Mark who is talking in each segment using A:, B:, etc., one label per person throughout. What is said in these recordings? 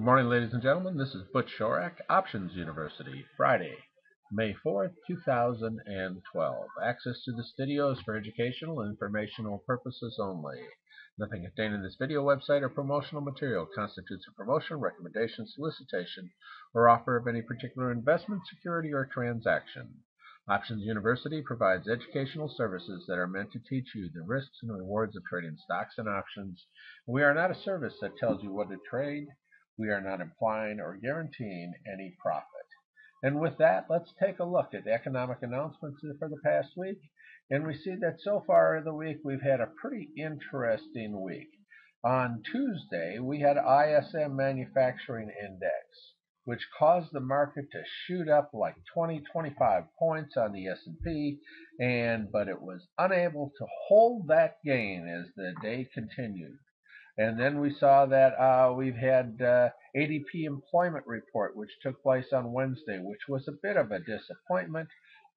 A: morning, ladies and gentlemen. This is Butch Shorak, Options University, Friday, May 4th, 2012. Access to this video is for educational and informational purposes only. Nothing contained in this video, website, or promotional material constitutes a promotion, recommendation, solicitation, or offer of any particular investment, security, or transaction. Options University provides educational services that are meant to teach you the risks and rewards of trading stocks and options. We are not a service that tells you what to trade. We are not implying or guaranteeing any profit. And with that, let's take a look at the economic announcements for the past week. And we see that so far in the week, we've had a pretty interesting week. On Tuesday, we had ISM Manufacturing Index, which caused the market to shoot up like 20-25 points on the S&P, but it was unable to hold that gain as the day continued. And then we saw that we've had ADP employment report, which took place on Wednesday, which was a bit of a disappointment.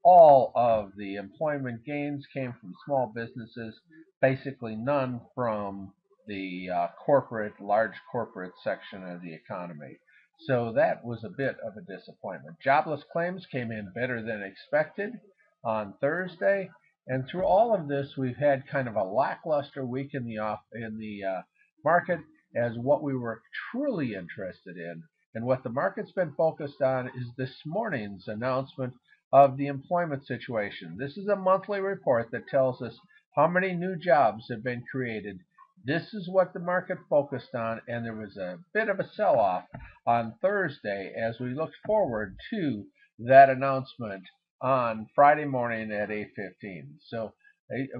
A: All of the employment gains came from small businesses, basically none from the large corporate section of the economy. So that was a bit of a disappointment. Jobless claims came in better than expected on Thursday. And through all of this, we've had kind of a lackluster week in the market, as what we were truly interested in and what the market's been focused on is this morning's announcement of the employment situation. This is a monthly report that tells us how many new jobs have been created. This is what the market focused on, and there was a bit of a sell-off on Thursday as we looked forward to that announcement on Friday morning at 8:15. So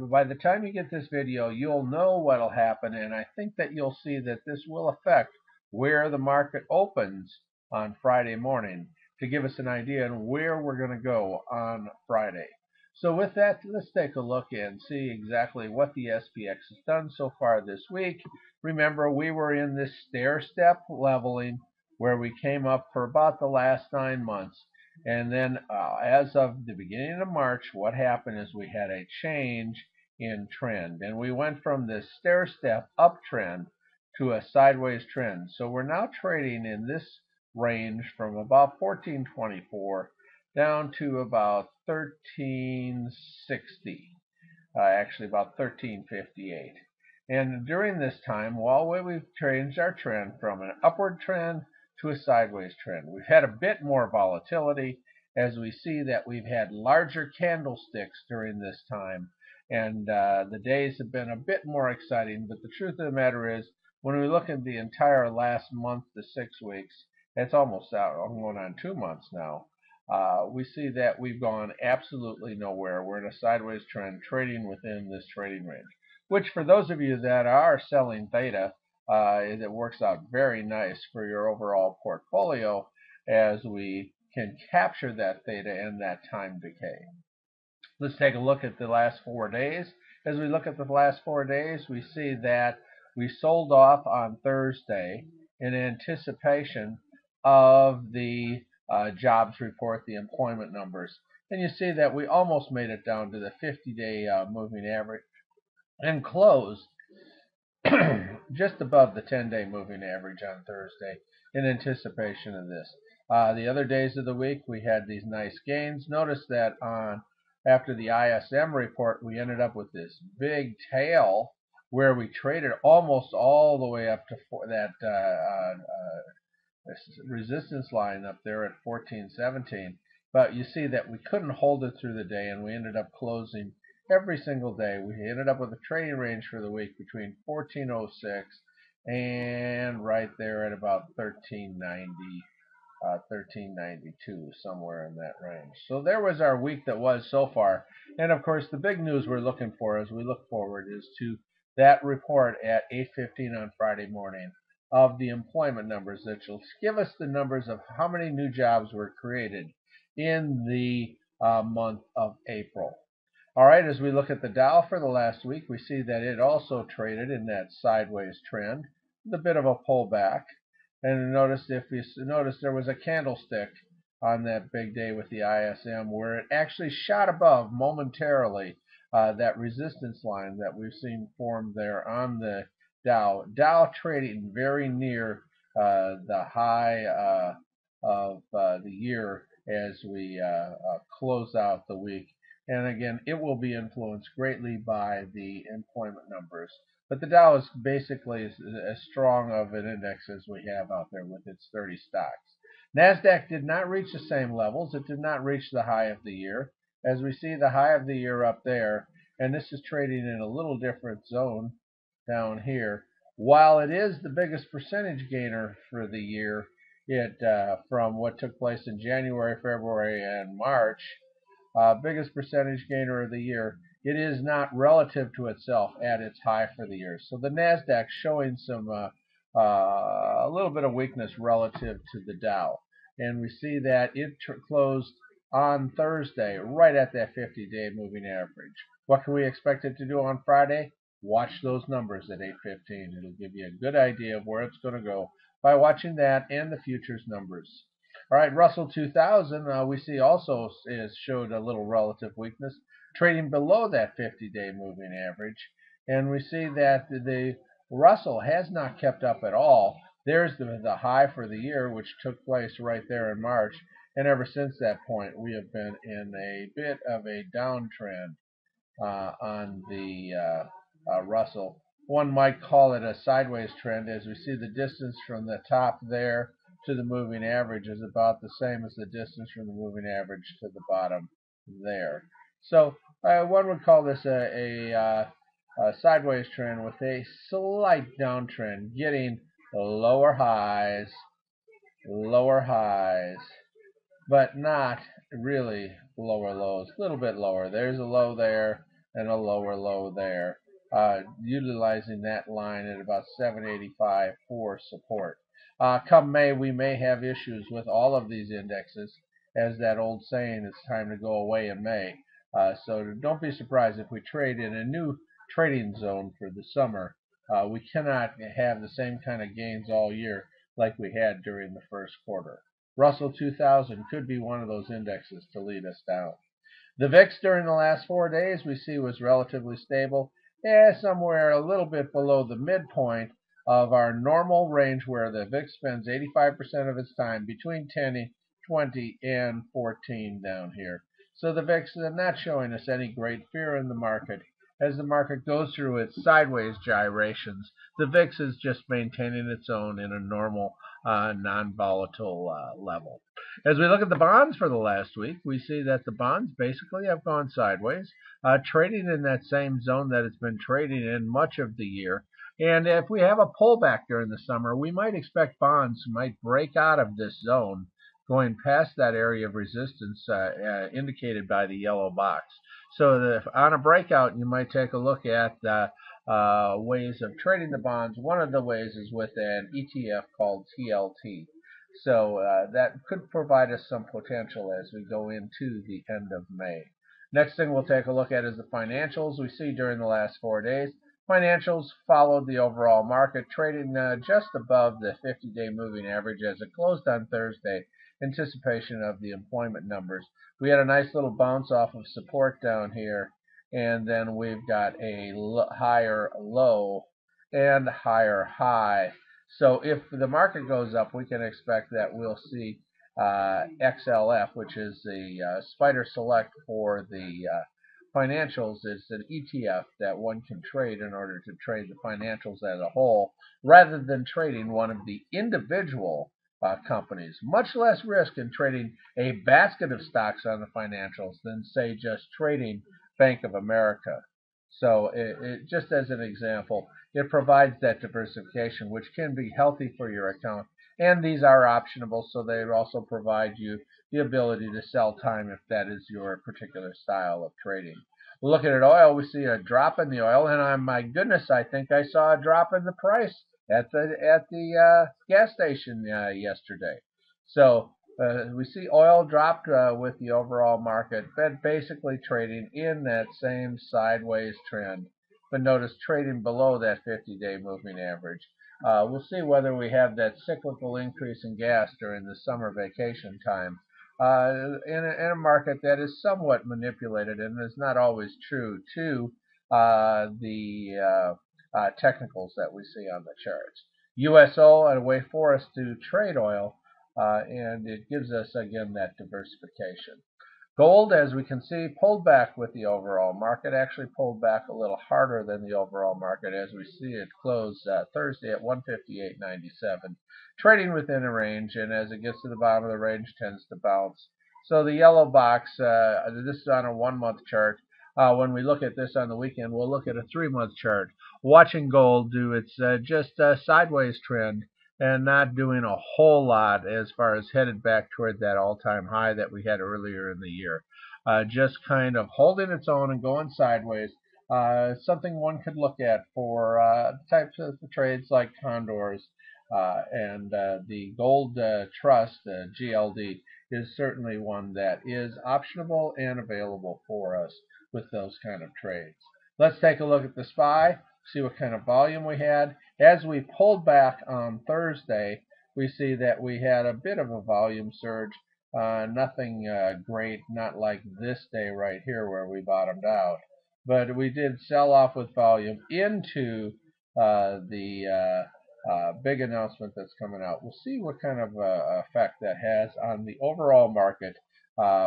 A: by the time you get this video, you'll know what'll happen, and I think that you'll see that this will affect where the market opens on Friday morning to give us an idea on where we're going to go on Friday. So with that, let's take a look and see exactly what the SPX has done so far this week. Remember, we were in this stair-step leveling where we came up for about the last 9 months. And then as of the beginning of March, what happened is we had a change in trend. And we went from this stair-step uptrend to a sideways trend. So we're now trading in this range from about 1424 down to about 1360, actually about 1358. And during this time, while we've changed our trend from an upward trend to a sideways trend, we've had a bit more volatility as we see that we've had larger candlesticks during this time, and the days have been a bit more exciting. But the truth of the matter is, when we look at the entire last month to 6 weeks, it's almost out, going on 2 months now, we see that we've gone absolutely nowhere. We're in a sideways trend trading within this trading range, which for those of you that are selling theta, it works out very nice for your overall portfolio as we can capture that theta and that time decay. Let's take a look at the last 4 days. As we look at the last 4 days, we see that we sold off on Thursday in anticipation of the jobs report, the employment numbers. And you see that we almost made it down to the 50-day moving average and closed just above the 10-day moving average on Thursday in anticipation of this. The other days of the week, we had these nice gains. Notice that after the ISM report, we ended up with this big tail where we traded almost all the way up to that resistance line up there at 1417. But you see that we couldn't hold it through the day, and we ended up closing every single day. We ended up with a trading range for the week between 1406 and right there at about 1390, 1392, somewhere in that range. So there was our week that was so far. And of course, the big news we're looking for as we look forward is to that report at 8:15 on Friday morning of the employment numbers that will give us the numbers of how many new jobs were created in the month of April. All right, as we look at the Dow for the last week, we see that it also traded in that sideways trend with a bit of a pullback. And notice there was a candlestick on that big day with the ISM where it actually shot above momentarily that resistance line that we've seen formed there on the Dow trading very near the high of the year as we close out the week. And again, it will be influenced greatly by the employment numbers. But the Dow is basically as strong of an index as we have out there with its 30 stocks. NASDAQ did not reach the same levels. It did not reach the high of the year. As we see the high of the year up there, and this is trading in a little different zone down here. While it is the biggest percentage gainer for the year, it from what took place in January, February, and March, biggest percentage gainer of the year, it is not relative to itself at its high for the year. So the NASDAQ showing some a little bit of weakness relative to the Dow. And we see that it closed on Thursday right at that 50-day moving average. What can we expect it to do on Friday? Watch those numbers at 8:15. It'll give you a good idea of where it's going to go by watching that and the futures numbers. All right, Russell 2000, we see also showed a little relative weakness, trading below that 50-day moving average. And we see that the Russell has not kept up at all. There's the high for the year, which took place right there in March. And ever since that point, we have been in a bit of a downtrend on the Russell. One might call it a sideways trend, as we see the distance from the top there to the moving average is about the same as the distance from the moving average to the bottom there. So one would call this a sideways trend with a slight downtrend, getting lower highs, but not really lower lows. A little bit lower. There's a low there and a lower low there. Utilizing that line at about 785 for support. Come May, we may have issues with all of these indexes, as that old saying, it's time to go away in May. So don't be surprised if we trade in a new trading zone for the summer. We cannot have the same kind of gains all year like we had during the first quarter. Russell 2000 could be one of those indexes to lead us down. The VIX during the last 4 days we see was relatively stable, somewhere a little bit below the midpoint of our normal range where the VIX spends 85% of its time between 10, 20, and 14 down here. So the VIX is not showing us any great fear in the market. As the market goes through its sideways gyrations, the VIX is just maintaining its own in a normal, non-volatile level. As we look at the bonds for the last week, we see that the bonds basically have gone sideways, trading in that same zone that it's been trading in much of the year. And if we have a pullback during the summer, we might expect bonds might break out of this zone, going past that area of resistance indicated by the yellow box. So on a breakout, you might take a look at ways of trading the bonds. One of the ways is with an ETF called TLT. So that could provide us some potential as we go into the end of May. Next thing we'll take a look at is the financials. We see during the last 4 days, financials followed the overall market, trading just above the 50-day moving average as it closed on Thursday, anticipation of the employment numbers. We had a nice little bounce off of support down here, and then we've got a higher low and higher high. So if the market goes up, we can expect that we'll see XLF, which is the Spider Select for the financials. It's an ETF that one can trade in order to trade the financials as a whole, rather than trading one of the individual companies. Much less risk in trading a basket of stocks on the financials than, say, just trading Bank of America. So just as an example, it provides that diversification, which can be healthy for your account. And these are optionable, so they also provide you the ability to sell time if that is your particular style of trading. Looking at oil, we see a drop in the oil, and my goodness, I think I saw a drop in the price at the gas station yesterday. So we see oil dropped with the overall market, but basically trading in that same sideways trend. But notice trading below that 50-day moving average. We'll see whether we have that cyclical increase in gas during the summer vacation time in a market that is somewhat manipulated and is not always true to the technicals that we see on the charts. USO a way for us to trade oil, and it gives us again that diversification. Gold, as we can see, pulled back with the overall market, actually pulled back a little harder than the overall market. As we see, it closed Thursday at 158.97, trading within a range, and as it gets to the bottom of the range, tends to bounce. So the yellow box, this is on a 1-month chart. When we look at this on the weekend, we'll look at a 3-month chart, watching gold do its just sideways trend and not doing a whole lot as far as headed back toward that all-time high that we had earlier in the year. Just kind of holding its own and going sideways. Something one could look at for types of trades like condors, and the gold trust, GLD, is certainly one that is optionable and available for us with those kind of trades. Let's take a look at the SPY, see what kind of volume we had. As we pulled back on Thursday, we see that we had a bit of a volume surge. Nothing great, not like this day right here where we bottomed out. But we did sell off with volume into the big announcement that's coming out. We'll see what kind of effect that has on the overall market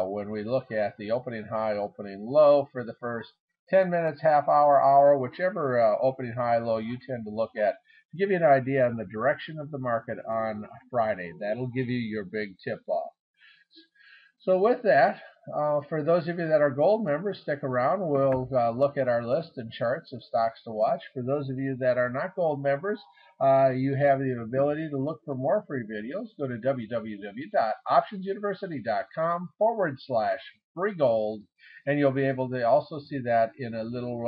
A: when we look at the opening high, opening low for the first 10 minutes, half hour, hour, whichever opening high, low you tend to look at, to give you an idea on the direction of the market on Friday. That'll give you your big tip-off. So with that, for those of you that are gold members, stick around. We'll look at our list and charts of stocks to watch. For those of you that are not gold members, you have the ability to look for more free videos. Go to www.optionsuniversity.com/free gold, and you'll be able to also see that in a little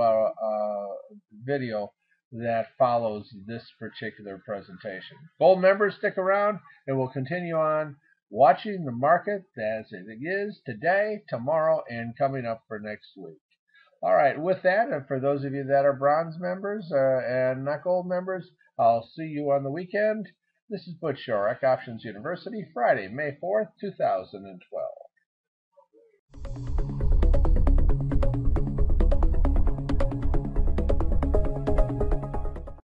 A: video that follows this particular presentation. Gold members, stick around, and we'll continue on watching the market as it is today, tomorrow, and coming up for next week. All right, with that, and for those of you that are bronze members and not gold members, I'll see you on the weekend. This is Butch Shorrock, Options University, Friday, May 4th, 2012.